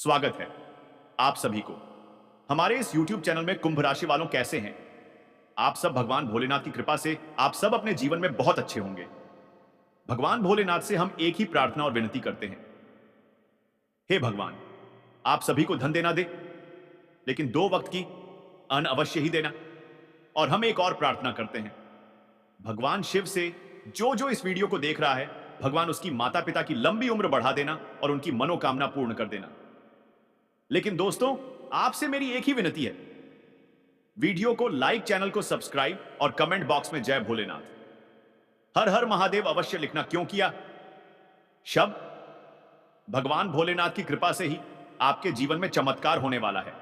स्वागत है आप सभी को हमारे इस YouTube चैनल में। कुंभ राशि वालों कैसे हैं आप सब? भगवान भोलेनाथ की कृपा से आप सब अपने जीवन में बहुत अच्छे होंगे। भगवान भोलेनाथ से हम एक ही प्रार्थना और विनती करते हैं, हे भगवान, आप सभी को धन देना दे, लेकिन 2 वक्त की अन्न अवश्य ही देना। और हम एक और प्रार्थना करते हैं, भगवान शिव से जो जो इस वीडियो को देख रहा है, भगवान उसकी माता पिता की लंबी उम्र बढ़ा देना और उनकी मनोकामना पूर्ण कर देना। लेकिन दोस्तों, आपसे मेरी एक ही विनती है, वीडियो को लाइक, चैनल को सब्सक्राइब और कमेंट बॉक्स में जय भोलेनाथ, हर हर महादेव अवश्य लिखना। क्यों किया? शब्द भगवान भोलेनाथ की कृपा से ही आपके जीवन में चमत्कार होने वाला है।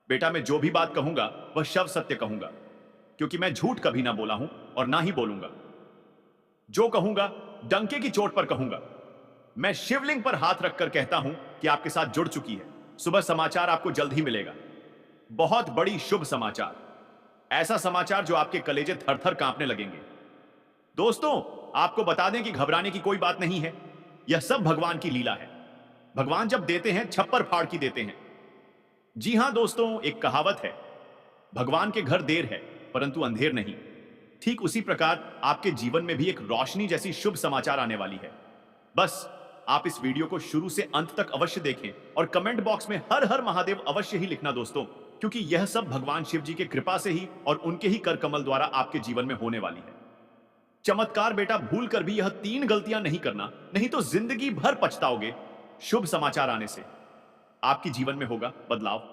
बेटा, मैं जो भी बात कहूंगा वह शव सत्य कहूंगा, क्योंकि मैं झूठ कभी ना बोला हूं और ना ही बोलूंगा। जो कहूंगा डंके की चोट पर कहूंगा। मैं शिवलिंग पर हाथ रखकर कहता हूं कि आपके साथ जुड़ चुकी है। सुबह समाचार आपको जल्द ही मिलेगा, बहुत बड़ी शुभ समाचार, ऐसा समाचार जो आपके कलेजे थर थर कांपने लगेंगे। दोस्तों, आपको बता दें कि घबराने की कोई बात नहीं है, यह सब भगवान की लीला है। भगवान जब देते हैं, छप्पर फाड़ की देते हैं। जी हां दोस्तों, एक कहावत है, भगवान के घर देर है परंतु अंधेर नहीं। ठीक उसी प्रकार आपके जीवन में भी एक रोशनी जैसी शुभ समाचार आने वाली है। बस आप इस वीडियो को शुरू से अंत तक अवश्य देखें और कमेंट बॉक्स में हर हर महादेव अवश्य ही लिखना दोस्तों, क्योंकि यह सब भगवान शिव जी के कृपा से ही और उनके ही कर कमल द्वारा आपके जीवन में होने वाली है। चमत्कार बेटा, भूल कर भी यह 3 गलतियां नहीं करना, नहीं तो जिंदगी भर पछताओगे। शुभ समाचार आने से आपके जीवन में होगा बदलाव,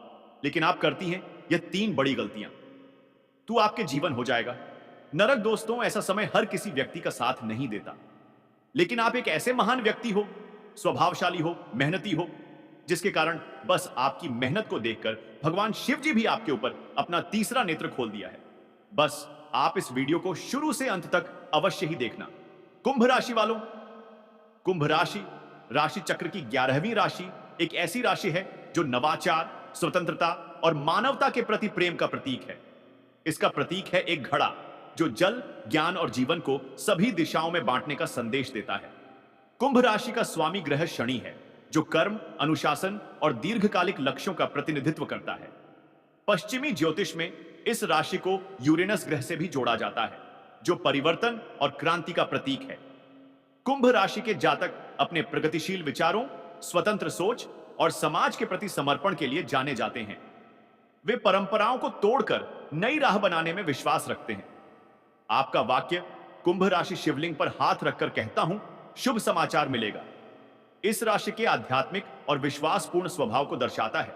लेकिन आप करती हैं यह 3 बड़ी गलतियां, तो आपके जीवन हो जाएगा नरक। दोस्तों, ऐसा समय हर किसी व्यक्ति का साथ नहीं देता, लेकिन आप एक ऐसे महान व्यक्ति हो, स्वभावशाली हो, मेहनती हो, जिसके कारण बस आपकी मेहनत को देखकर भगवान शिव जी भी आपके ऊपर अपना तीसरा नेत्र खोल दिया है। बस आप इस वीडियो को शुरू से अंत तक अवश्य ही देखना। कुंभ राशि वालों, कुंभ राशि राशि चक्र की 11वीं राशि एक ऐसी राशि है जो नवाचार, स्वतंत्रता और मानवता के प्रति प्रेम का प्रतीक है। इसका प्रतीक है एक घड़ा जो जल, ज्ञान और जीवन को सभी दिशाओं में बांटने का संदेश देता है। कुंभ राशि का स्वामी ग्रह शनि है, जो कर्म, अनुशासन और दीर्घकालिक लक्ष्यों का प्रतिनिधित्व करता है। पश्चिमी ज्योतिष में इस राशि को यूरेनस ग्रह से भी जोड़ा जाता है, जो परिवर्तन और क्रांति का प्रतीक है। कुंभ राशि के जातक अपने प्रगतिशील विचारों, स्वतंत्र सोच और समाज के प्रति समर्पण के लिए जाने जाते हैं। वे परंपराओं को तोड़कर नई राह बनाने में विश्वास रखते हैं। आपका वाक्य, कुंभ राशि शिवलिंग पर हाथ रखकर कहता हूं, शुभ समाचार मिलेगा, इस राशि के आध्यात्मिक और विश्वासपूर्ण स्वभाव को दर्शाता है।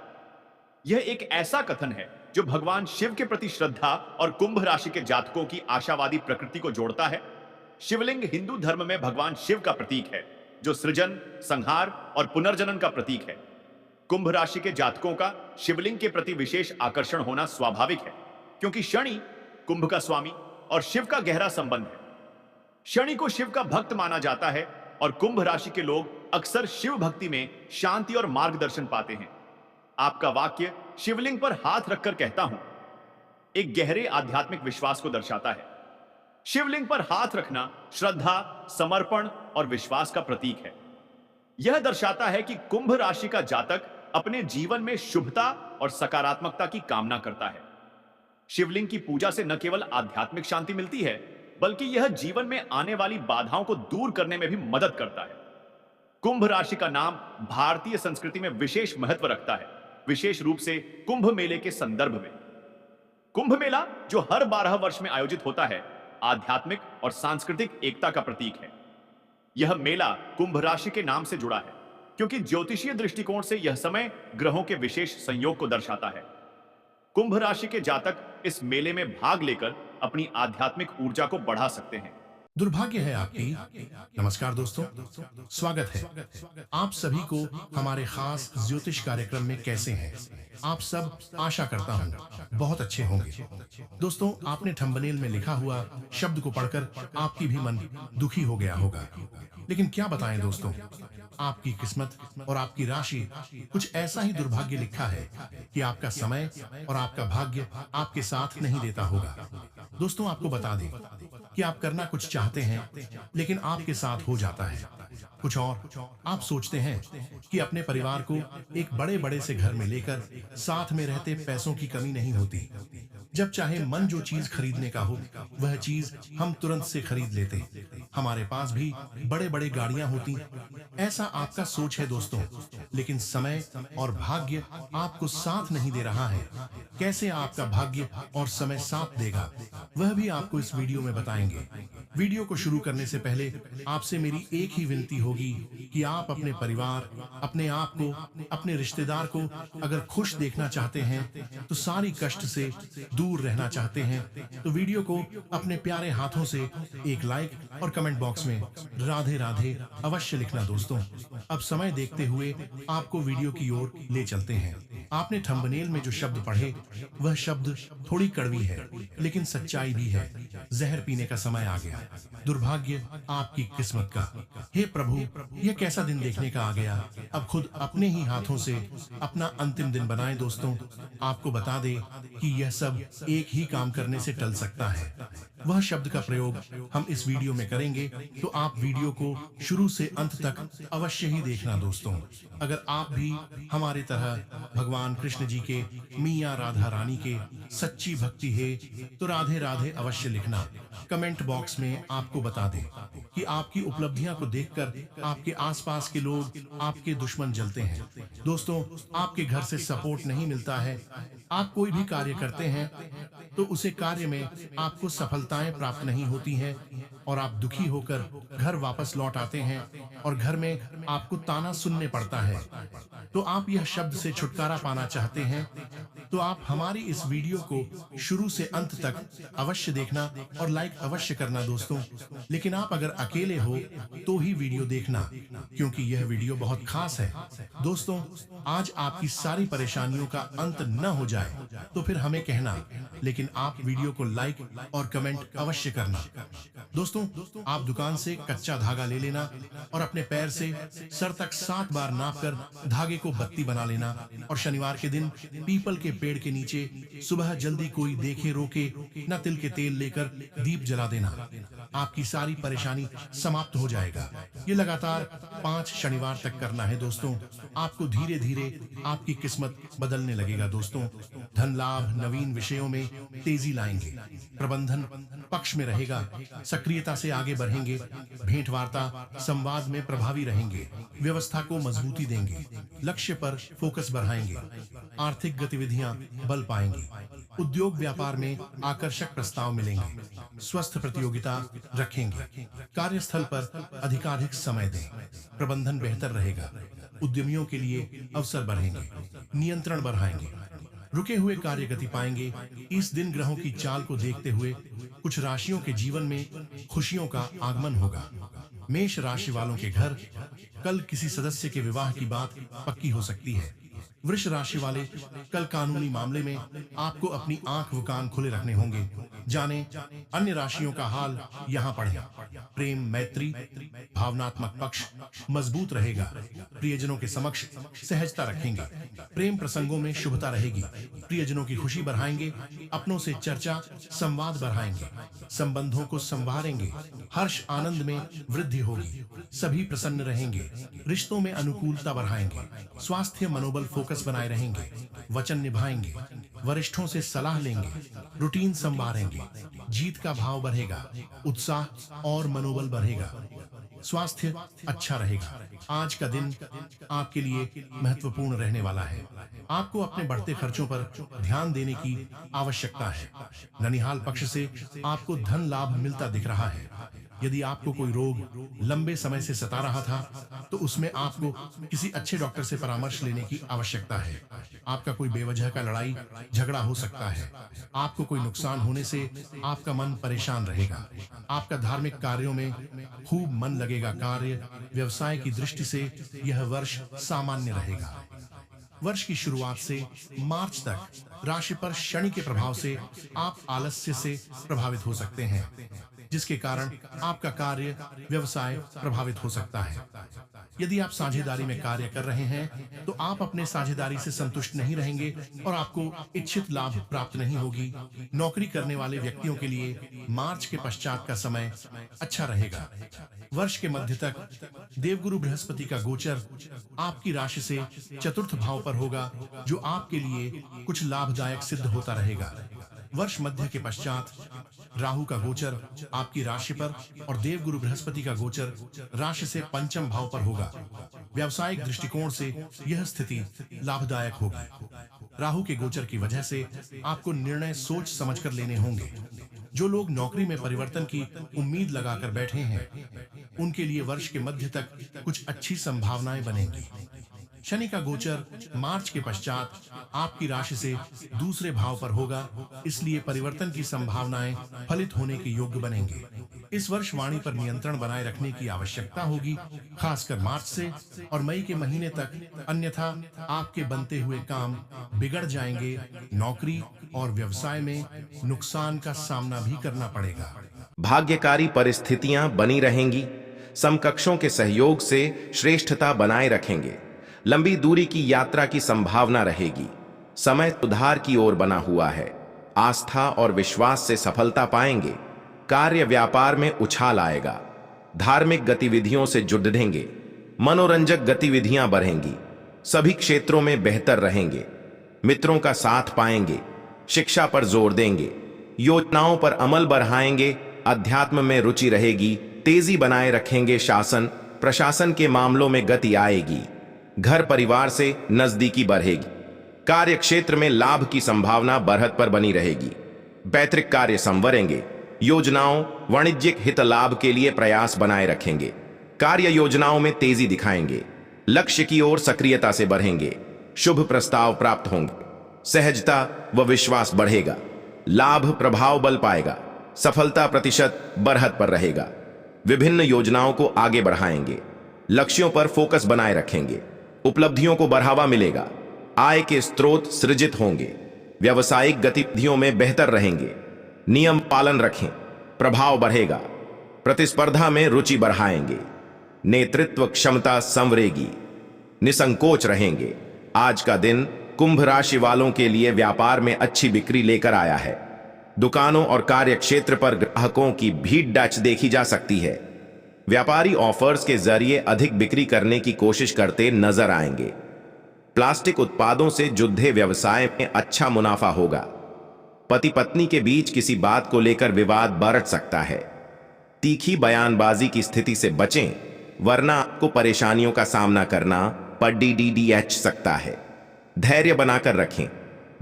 यह एक ऐसा कथन है जो भगवान शिव के प्रति श्रद्धा और कुंभ राशि के जातकों की आशावादी प्रकृति को जोड़ता है। शिवलिंग हिंदू धर्म में भगवान शिव का प्रतीक है, जो सृजन, संहार और पुनर्जनन का प्रतीक है। कुंभ राशि के जातकों का शिवलिंग के प्रति विशेष आकर्षण होना स्वाभाविक है, क्योंकि शनि कुंभ का स्वामी और शिव का गहरा संबंध है। शनि को शिव का भक्त माना जाता है और कुंभ राशि के लोग अक्सर शिव भक्ति में शांति और मार्गदर्शन पाते हैं। आपका वाक्य, शिवलिंग पर हाथ रखकर कहता हूं, एक गहरे आध्यात्मिक विश्वास को दर्शाता है। शिवलिंग पर हाथ रखना श्रद्धा, समर्पण और विश्वास का प्रतीक है। यह दर्शाता है कि कुंभ राशि का जातक अपने जीवन में शुभता और सकारात्मकता की कामना करता है। शिवलिंग की पूजा से न केवल आध्यात्मिक शांति मिलती है, बल्कि यह जीवन में आने वाली बाधाओं को दूर करने में भी मदद करता है। कुंभ राशि का नाम भारतीय संस्कृति में विशेष महत्व रखता है, विशेष रूप से कुंभ मेले के संदर्भ में। कुंभ मेला, जो हर 12 वर्ष में आयोजित होता है, आध्यात्मिक और सांस्कृतिक एकता का प्रतीक है। यह मेला कुंभ राशि के नाम से जुड़ा है, क्योंकि ज्योतिषीय दृष्टिकोण से यह समय ग्रहों के विशेष संयोग को दर्शाता है। कुंभ राशि के जातक इस मेले में भाग लेकर अपनी आध्यात्मिक ऊर्जा को बढ़ा सकते हैं। दुर्भाग्य है आपकी। नमस्कार दोस्तों, स्वागत है आप सभी को हमारे खास ज्योतिष कार्यक्रम में। कैसे हैं आप सब? आशा करता हूं बहुत अच्छे होंगे। दोस्तों, आपने थंबनेल में लिखा हुआ शब्द को पढ़कर आपकी भी मन दुखी हो गया होगा, लेकिन क्या बताएं दोस्तों, आपकी किस्मत और आपकी राशि कुछ ऐसा ही दुर्भाग्य लिखा है कि आपका समय और आपका भाग्य आपके साथ नहीं देता होगा। दोस्तों, आपको बता दें कि आप करना कुछ चाहते हैं, लेकिन आपके साथ हो जाता है। कुछ और आप सोचते हैं कि अपने परिवार को एक बड़े बड़े से घर में लेकर साथ में रहते पैसों की कमी नहीं होती। जब चाहे मन जो चीज खरीदने का हो वह चीज हम तुरंत से खरीद लेते। हमारे पास भी बड़े बड़े गाड़ियां होती। ऐसा आपका सोच है दोस्तों, लेकिन समय और भाग्य आपको साथ नहीं दे रहा है। कैसे आपका भाग्य और समय साथ देगा वह भी आपको इस वीडियो में बताएंगे। वीडियो को शुरू करने से पहले आपसे मेरी एक ही विनती होगी कि आप अपने परिवार, अपने आप को, अपने रिश्तेदार को अगर खुश देखना चाहते हैं, तो सारी कष्ट से दूर रहना चाहते हैं, तो वीडियो को अपने प्यारे हाथों से एक लाइक और कमेंट बॉक्स में राधे राधे अवश्य लिखना दोस्तों। अब समय देखते हुए आपको वीडियो की ओर ले चलते हैं। आपने थंबनेल में जो शब्द पढ़े वह शब्द थोड़ी कड़वी है, लेकिन सच्चाई भी है। जहर पीने का समय आ गया। दुर्भाग्य आपकी किस्मत का। हे प्रभु, यह कैसा दिन देखने का आ गया। अब खुद अपने ही हाथों से अपना अंतिम दिन बनाएं दोस्तों। आपको बता दे कि यह सब एक ही काम करने से टल सकता है। वह शब्द का प्रयोग हम इस वीडियो में करेंगे, तो आप वीडियो को शुरू से अंत तक अवश्य ही देखना दोस्तों। अगर आप भी हमारे तरह भगवान कृष्ण जी के, मियाँ राधा रानी के सच्ची भक्ति है, तो राधे राधे अवश्य लिखना। कमेंट बॉक्स में आपको बता दें कि आपकी उपलब्धियां को देखकर आपके आसपास के लोग आपके दुश्मन जलते हैं। दोस्तों, आपके घर से सपोर्ट नहीं मिलता है। आप कोई भी कार्य करते हैं तो उसे कार्य में आपको सफलताएं प्राप्त नहीं होती हैं और आप दुखी होकर घर वापस लौट आते हैं और घर में आपको ताना सुनने पड़ता है। तो आप यह शब्द से छुटकारा पाना चाहते हैं, तो आप हमारी इस वीडियो को शुरू से अंत तक अवश्य देखना और लाइक अवश्य करना दोस्तों। लेकिन आप अगर अकेले हो तो ही वीडियो देखना, क्योंकि यह वीडियो बहुत खास है दोस्तों। आज आपकी सारी परेशानियों का अंत न हो जाए तो फिर हमें कहना, लेकिन आप वीडियो को लाइक और कमेंट अवश्य करना। दोस्तों, आप दुकान से कच्चा धागा ले लेना और अपने पैर से सर तक 7 बार नापकर धागे को बत्ती बना लेना और शनिवार के दिन पीपल के पेड़ के नीचे सुबह जल्दी कोई देखे रोके न तिल के तेल लेकर दीप जला देना। आपकी सारी परेशानी समाप्त हो जाएगा। ये लगातार 5 शनिवार तक करना है दोस्तों। आपको धीरे धीरे आपकी किस्मत बदलने लगेगा दोस्तों। धन लाभ, नवीन विषयों में तेजी लाएंगे, प्रबंधन पक्ष में रहेगा, सक्रियता से आगे बढ़ेंगे, भेंट वार्ता संवाद में प्रभावी रहेंगे, व्यवस्था को मजबूती देंगे, लक्ष्य पर फोकस बढ़ाएंगे, आर्थिक गतिविधियां बल पाएंगी, उद्योग व्यापार में आकर्षक प्रस्ताव मिलेंगे, स्वस्थ प्रतियोगिता रखेंगे, कार्यस्थल पर अधिकाधिक समय दें, प्रबंधन बेहतर रहेगा, उद्यमियों के लिए अवसर बढ़ेंगे, नियंत्रण बढ़ाएंगे, रुके हुए कार्य गति पाएंगे। इस दिन ग्रहों की चाल को देखते हुए कुछ राशियों के जीवन में खुशियों का आगमन होगा। मेष राशि वालों के घर कल किसी सदस्य के विवाह की बात पक्की हो सकती है। वृष राशि वाले कल कानूनी मामले में आपको अपनी आंख व कान खुले रखने होंगे। जाने अन्य राशियों का हाल यहाँ पढ़ें। प्रेम, मैत्री, भावनात्मक पक्ष मजबूत रहेगा। प्रियजनों के समक्ष सहजता रखेंगे। प्रेम प्रसंगों में शुभता रहेगी। प्रियजनों की खुशी बढ़ाएंगे। अपनों से चर्चा संवाद बढ़ाएंगे। संबंधों को संवारेंगे। हर्ष आनंद में वृद्धि होगी। सभी प्रसन्न रहेंगे। रिश्तों में अनुकूलता बढ़ाएंगे। स्वास्थ्य मनोबल फोकस बनाए रहेंगे। वचन निभाएंगे। वरिष्ठों से सलाह लेंगे। रूटीन संवारेंगे। जीत का भाव बढ़ेगा। उत्साह और मनोबल बढ़ेगा। स्वास्थ्य अच्छा रहेगा। आज का दिन आपके लिए महत्वपूर्ण रहने वाला है। आपको अपने बढ़ते खर्चों पर ध्यान देने की आवश्यकता है। ननिहाल पक्ष से आपको धन लाभ मिलता दिख रहा है। यदि आपको कोई रोग लंबे समय से सता रहा था, तो उसमें आपको किसी अच्छे डॉक्टर से परामर्श लेने की आवश्यकता है। आपका कोई बेवजह का लड़ाई झगड़ा हो सकता है। आपको कोई नुकसान होने से आपका मन परेशान रहेगा। आपका धार्मिक कार्यों में खूब मन लगेगा। कार्य व्यवसाय की दृष्टि से यह वर्ष सामान्य रहेगा। वर्ष की शुरुआत से मार्च तक राशि पर शनि के प्रभाव से आप आलस्य से प्रभावित हो सकते हैं, जिसके कारण आपका कार्य व्यवसाय प्रभावित हो सकता है। यदि आप साझेदारी में कार्य कर रहे हैं तो आप अपने साझेदारी से संतुष्ट नहीं रहेंगे और आपको इच्छित लाभ प्राप्त नहीं होगी। नौकरी करने वाले व्यक्तियों के लिए मार्च के पश्चात का समय अच्छा रहेगा। वर्ष के मध्य तक देवगुरु बृहस्पति का गोचर आपकी राशि से चतुर्थ भाव पर होगा, जो आपके लिए कुछ लाभदायक सिद्ध होता रहेगा। वर्ष मध्य के पश्चात राहु का गोचर आपकी राशि पर और देवगुरु बृहस्पति का गोचर राशि से पंचम भाव पर होगा। व्यावसायिक दृष्टिकोण से यह स्थिति लाभदायक होगी। राहु के गोचर की वजह से आपको निर्णय सोच समझकर लेने होंगे। जो लोग नौकरी में परिवर्तन की उम्मीद लगाकर बैठे हैं, उनके लिए वर्ष के मध्य तक कुछ अच्छी संभावनाएं बनेंगी। शनि का गोचर मार्च के पश्चात आपकी राशि से दूसरे भाव पर होगा, इसलिए परिवर्तन की संभावनाएं फलित होने के योग्य बनेंगे। इस वर्ष वाणी पर नियंत्रण बनाए रखने की आवश्यकता होगी, खासकर मार्च से और मई के महीने तक, अन्यथा आपके बनते हुए काम बिगड़ जाएंगे। नौकरी और व्यवसाय में नुकसान का सामना भी करना पड़ेगा। भाग्यकारी परिस्थितियां बनी रहेंगी। समकक्षों के सहयोग से श्रेष्ठता बनाए रखेंगे। लंबी दूरी की यात्रा की संभावना रहेगी। समय सुधार की ओर बना हुआ है। आस्था और विश्वास से सफलता पाएंगे। कार्य व्यापार में उछाल आएगा। धार्मिक गतिविधियों से जुड़ेंगे। मनोरंजक गतिविधियां बढ़ेंगी। सभी क्षेत्रों में बेहतर रहेंगे। मित्रों का साथ पाएंगे। शिक्षा पर जोर देंगे। योजनाओं पर अमल बढ़ाएंगे। अध्यात्म में रुचि रहेगी। तेजी बनाए रखेंगे। शासन प्रशासन के मामलों में गति आएगी। घर परिवार से नजदीकी बढ़ेगी। कार्य क्षेत्र में लाभ की संभावना बढ़त पर बनी रहेगी। पैतृक कार्य संवरेंगे। योजनाओं वाणिज्यिक हित लाभ के लिए प्रयास बनाए रखेंगे। कार्य योजनाओं में तेजी दिखाएंगे। लक्ष्य की ओर सक्रियता से बढ़ेंगे। शुभ प्रस्ताव प्राप्त होंगे। सहजता व विश्वास बढ़ेगा। लाभ प्रभाव बल पाएगा। सफलता प्रतिशत बढ़त पर रहेगा। विभिन्न योजनाओं को आगे बढ़ाएंगे। लक्ष्यों पर फोकस बनाए रखेंगे। उपलब्धियों को बढ़ावा मिलेगा। आय के स्रोत सृजित होंगे। व्यावसायिक गतिविधियों में बेहतर रहेंगे। नियम पालन रखें। प्रभाव बढ़ेगा। प्रतिस्पर्धा में रुचि बढ़ाएंगे। नेतृत्व क्षमता संवरेगी। निसंकोच रहेंगे। आज का दिन कुंभ राशि वालों के लिए व्यापार में अच्छी बिक्री लेकर आया है। दुकानों और कार्य क्षेत्र पर ग्राहकों की भीड़ डच देखी जा सकती है। व्यापारी ऑफर्स के जरिए अधिक बिक्री करने की कोशिश करते नजर आएंगे। प्लास्टिक उत्पादों से जुड़े व्यवसाय में अच्छा मुनाफा होगा। पति पत्नी के बीच किसी बात को लेकर विवाद बढ़ सकता है। तीखी बयानबाजी की स्थिति से बचें, वरना आपको परेशानियों का सामना करना पड़ सकता है। धैर्य बनाकर रखें।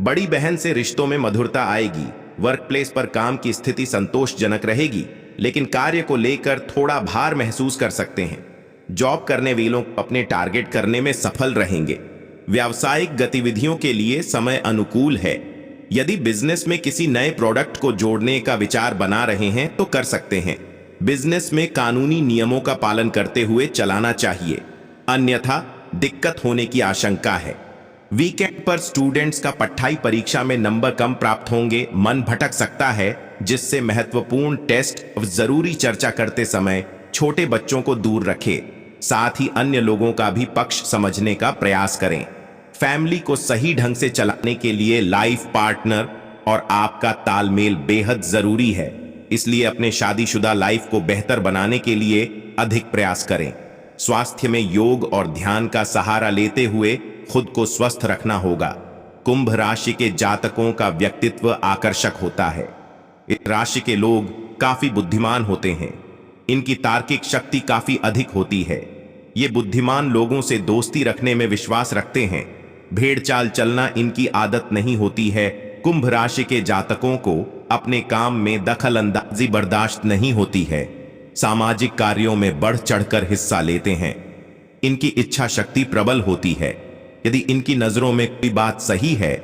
बड़ी बहन से रिश्तों में मधुरता आएगी। वर्क प्लेस पर काम की स्थिति संतोषजनक रहेगी, लेकिन कार्य को लेकर थोड़ा भार महसूस कर सकते हैं। जॉब करने वालों अपने टारगेट करने में सफल रहेंगे। व्यावसायिक गतिविधियों के लिए समय अनुकूल है। यदि बिजनेस में किसी नए प्रोडक्ट को जोड़ने का विचार बना रहे हैं तो कर सकते हैं। बिजनेस में कानूनी नियमों का पालन करते हुए चलाना चाहिए, अन्यथा दिक्कत होने की आशंका है। वीकेंड पर स्टूडेंट्स का पढ़ाई परीक्षा में नंबर कम प्राप्त होंगे। मन भटक सकता है, जिससे महत्वपूर्ण टेस्ट और जरूरी चर्चा करते समय छोटे बच्चों को दूर रखें। साथ ही अन्य लोगों का भी पक्ष समझने का प्रयास करें। फैमिली को सही ढंग से चलाने के लिए लाइफ पार्टनर और आपका तालमेल बेहद जरूरी है, इसलिए अपने शादीशुदा लाइफ को बेहतर बनाने के लिए अधिक प्रयास करें। स्वास्थ्य में योग और ध्यान का सहारा लेते हुए खुद को स्वस्थ रखना होगा। कुंभ राशि के जातकों का व्यक्तित्व आकर्षक होता है। इस राशि के लोग काफी बुद्धिमान होते हैं। इनकी तार्किक शक्ति काफी अधिक होती है। ये बुद्धिमान लोगों से दोस्ती रखने में विश्वास रखते हैं। भेड़ चाल चलना इनकी आदत नहीं होती है। कुंभ राशि के जातकों को अपने काम में दखल अंदाजी बर्दाश्त नहीं होती है। सामाजिक कार्यों में बढ़ चढ़कर हिस्सा लेते हैं। इनकी इच्छा शक्ति प्रबल होती है। यदि इनकी नजरों में कोई बात सही है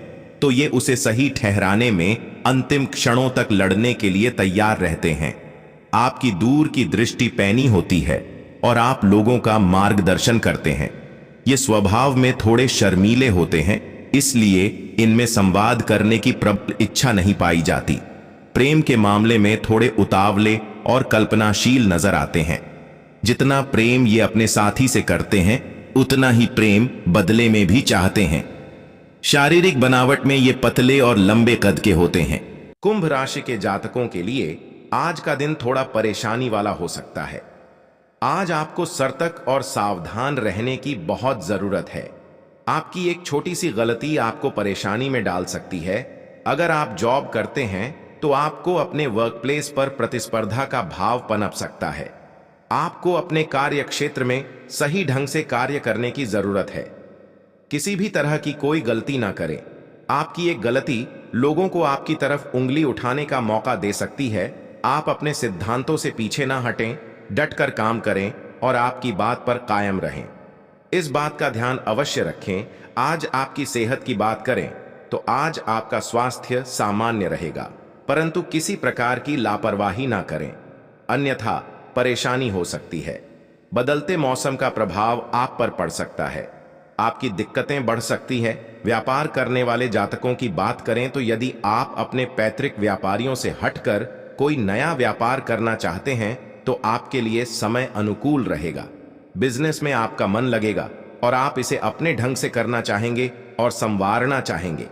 तो ये उसे सही ठहराने में अंतिम क्षणों तक लड़ने के लिए तैयार रहते हैं। आपकी दूर की दृष्टि पैनी होती है और आप लोगों का मार्गदर्शन करते हैं। ये स्वभाव में थोड़े शर्मीले होते हैं, इसलिए इनमें संवाद करने की प्रबल इच्छा नहीं पाई जाती। प्रेम के मामले में थोड़े उतावले और कल्पनाशील नजर आते हैं। जितना प्रेम ये अपने साथी से करते हैं उतना ही प्रेम बदले में भी चाहते हैं। शारीरिक बनावट में ये पतले और लंबे कद के होते हैं। कुंभ राशि के जातकों के लिए आज का दिन थोड़ा परेशानी वाला हो सकता है। आज आपको सतर्क और सावधान रहने की बहुत जरूरत है। आपकी एक छोटी सी गलती आपको परेशानी में डाल सकती है। अगर आप जॉब करते हैं तो आपको अपने वर्क प्लेस पर प्रतिस्पर्धा का भाव पनप सकता है। आपको अपने कार्य क्षेत्र में सही ढंग से कार्य करने की जरूरत है। किसी भी तरह की कोई गलती ना करें। आपकी एक गलती लोगों को आपकी तरफ उंगली उठाने का मौका दे सकती है। आप अपने सिद्धांतों से पीछे ना हटें, डटकर काम करें और आपकी बात पर कायम रहें। इस बात का ध्यान अवश्य रखें। आज आपकी सेहत की बात करें तो आज आपका स्वास्थ्य सामान्य रहेगा, परंतु किसी प्रकार की लापरवाही ना करें, अन्यथा परेशानी हो सकती है। बदलते मौसम का प्रभाव आप पर पड़ सकता है। आपकी दिक्कतें बढ़ सकती है। व्यापार करने वाले जातकों की बात करें तो यदि आप अपने पैतृक व्यापारियों से हटकर कोई नया व्यापार करना चाहते हैं तो आपके लिए समय अनुकूल रहेगा। बिजनेस में आपका मन लगेगा और आप इसे अपने ढंग से करना चाहेंगे और संवारना चाहेंगे।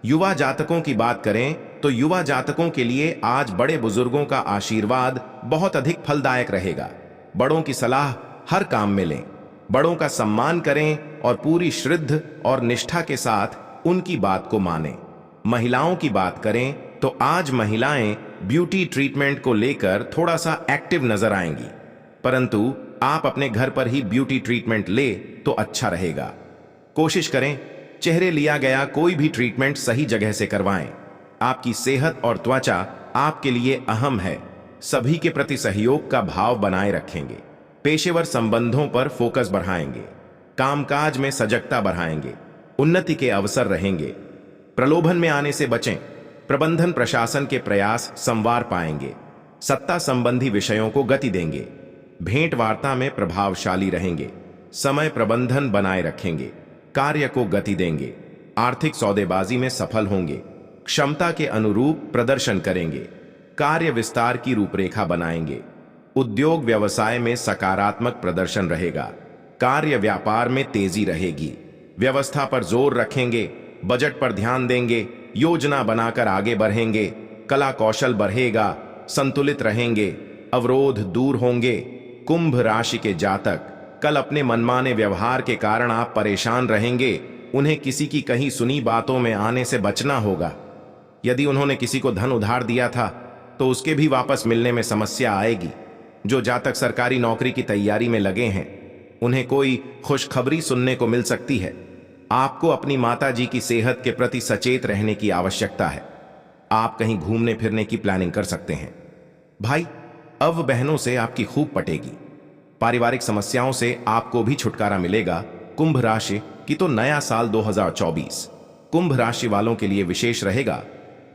युवा जातकों की बात करें तो युवा जातकों के लिए आज बड़े बुजुर्गों का आशीर्वाद बहुत अधिक फलदायक रहेगा। बड़ों की सलाह हर काम में लें, बड़ों का सम्मान करें और पूरी श्रद्धा और निष्ठा के साथ उनकी बात को मानें। महिलाओं की बात करें तो आज महिलाएं ब्यूटी ट्रीटमेंट को लेकर थोड़ा सा एक्टिव नजर आएंगी, परंतु आप अपने घर पर ही ब्यूटी ट्रीटमेंट ले तो अच्छा रहेगा। कोशिश करें चेहरे लिया गया कोई भी ट्रीटमेंट सही जगह से करवाएं। आपकी सेहत और त्वचा आपके लिए अहम है। सभी के प्रति सहयोग का भाव बनाए रखेंगे। पेशेवर संबंधों पर फोकस बढ़ाएंगे। कामकाज में सजगता बढ़ाएंगे। उन्नति के अवसर रहेंगे। प्रलोभन में आने से बचें। प्रबंधन प्रशासन के प्रयास संवार पाएंगे। सत्ता संबंधी विषयों को गति देंगे। भेंट वार्ता में प्रभावशाली रहेंगे। समय प्रबंधन बनाए रखेंगे। कार्य को गति देंगे। आर्थिक सौदेबाजी में सफल होंगे। क्षमता के अनुरूप प्रदर्शन करेंगे। कार्य विस्तार की रूपरेखा बनाएंगे। उद्योग व्यवसाय में सकारात्मक प्रदर्शन रहेगा। कार्य व्यापार में तेजी रहेगी। व्यवस्था पर जोर रखेंगे। बजट पर ध्यान देंगे। योजना बनाकर आगे बढ़ेंगे। कला कौशल बढ़ेगा। संतुलित रहेंगे। अवरोध दूर होंगे। कुंभ राशि के जातक कल अपने मनमाने व्यवहार के कारण आप परेशान रहेंगे। उन्हें किसी की कहीं सुनी बातों में आने से बचना होगा। यदि उन्होंने किसी को धन उधार दिया था तो उसके भी वापस मिलने में समस्या आएगी। जो जातक सरकारी नौकरी की तैयारी में लगे हैं उन्हें कोई खुशखबरी सुनने को मिल सकती है। आपको अपनी माता जी की सेहत के प्रति सचेत रहने की आवश्यकता है। आप कहीं घूमने फिरने की प्लानिंग कर सकते हैं। भाई अब बहनों से आपकी खूब पटेगी। पारिवारिक समस्याओं से आपको भी छुटकारा मिलेगा। कुंभ राशि की तो नया साल 2024 कुंभ राशि वालों के लिए विशेष रहेगा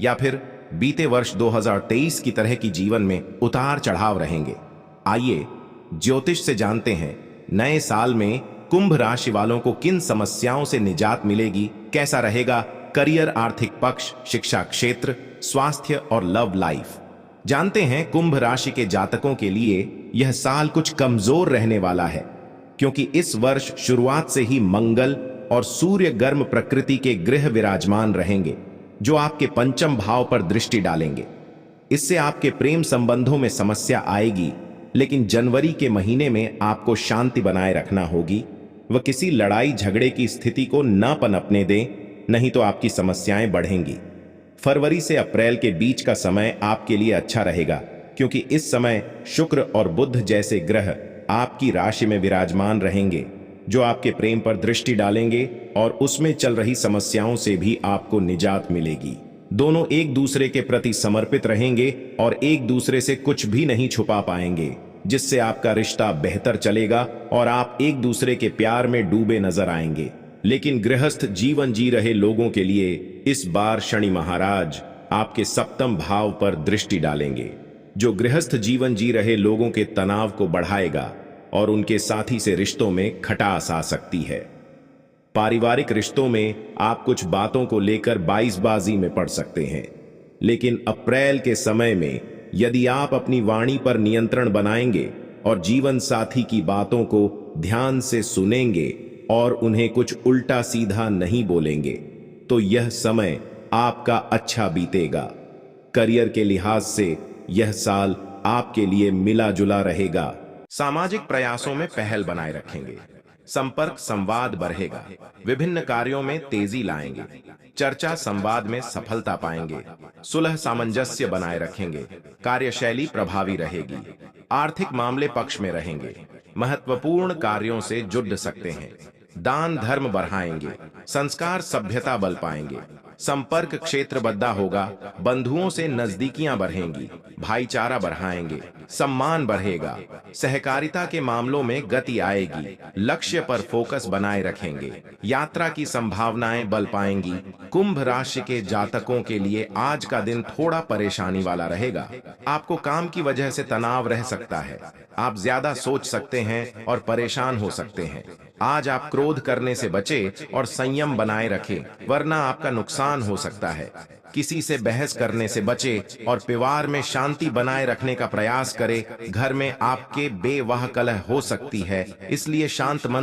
या फिर बीते वर्ष 2023 की तरह की जीवन में उतार चढ़ाव रहेंगे। आइए ज्योतिष से जानते हैं नए साल में कुंभ राशि वालों को किन समस्याओं से निजात मिलेगी, कैसा रहेगा करियर, आर्थिक पक्ष, शिक्षा क्षेत्र, स्वास्थ्य और लव लाइफ। जानते हैं कुंभ राशि के जातकों के लिए यह साल कुछ कमजोर रहने वाला है, क्योंकि इस वर्ष शुरुआत से ही मंगल और सूर्य गर्म प्रकृति के ग्रह विराजमान रहेंगे, जो आपके पंचम भाव पर दृष्टि डालेंगे। इससे आपके प्रेम संबंधों में समस्या आएगी, लेकिन जनवरी के महीने में आपको शांति बनाए रखना होगी। वह किसी लड़ाई झगड़े की स्थिति को न पनपने दें, नहीं तो आपकी समस्याएं बढ़ेंगी। फरवरी से अप्रैल के बीच का समय आपके लिए अच्छा रहेगा, क्योंकि इस समय शुक्र और बुध जैसे ग्रह आपकी राशि में विराजमान रहेंगे, जो आपके प्रेम पर दृष्टि डालेंगे और उसमें चल रही समस्याओं से भी आपको निजात मिलेगी। दोनों एक दूसरे के प्रति समर्पित रहेंगे और एक दूसरे से कुछ भी नहीं छुपा पाएंगे, जिससे आपका रिश्ता बेहतर चलेगा और आप एक दूसरे के प्यार में डूबे नजर आएंगे। लेकिन गृहस्थ जीवन जी रहे लोगों के लिए इस बार शनि महाराज आपके सप्तम भाव पर दृष्टि डालेंगे, जो गृहस्थ जीवन जी रहे लोगों के तनाव को बढ़ाएगा और उनके साथी से रिश्तों में खटास आ सकती है। पारिवारिक रिश्तों में आप कुछ बातों को लेकर बाईसबाजी में पड़ सकते हैं, लेकिन अप्रैल के समय में यदि आप अपनी वाणी पर नियंत्रण बनाएंगे और जीवन साथी की बातों को ध्यान से सुनेंगे और उन्हें कुछ उल्टा सीधा नहीं बोलेंगे तो यह समय आपका अच्छा बीतेगा। करियर के लिहाज से यह साल आपके लिए मिला जुला रहेगा। सामाजिक प्रयासों में पहल बनाए रखेंगे। संपर्क संवाद बढ़ेगा। विभिन्न कार्यों में तेजी लाएंगे। चर्चा संवाद में सफलता पाएंगे। सुलह सामंजस्य बनाए रखेंगे। कार्यशैली प्रभावी रहेगी। आर्थिक मामले पक्ष में रहेंगे। महत्वपूर्ण कार्यों से जुड़ सकते हैं। दान धर्म बढ़ाएंगे। संस्कार सभ्यता बल पाएंगे। संपर्क क्षेत्र बद्दा होगा। बंधुओं से नजदीकियां बढ़ेंगी। भाईचारा बढ़ाएंगे। सम्मान बढ़ेगा। सहकारिता के मामलों में गति आएगी। लक्ष्य पर फोकस बनाए रखेंगे। यात्रा की संभावनाएं बल पाएंगी। कुंभ राशि के जातकों के लिए आज का दिन थोड़ा परेशानी वाला रहेगा। आपको काम की वजह से तनाव रह सकता है। आप ज्यादा सोच सकते हैं और परेशान हो सकते हैं। आज आप क्रोध करने से बचें और संयम बनाए रखें, वरना आपका नुकसान हो सकता है। किसी से बहस करने से बचें और परिवार में शांति बनाए रखने का प्रयास करें। घर में आपके बेवाह कलह हो सकती है, इसलिए शांत मन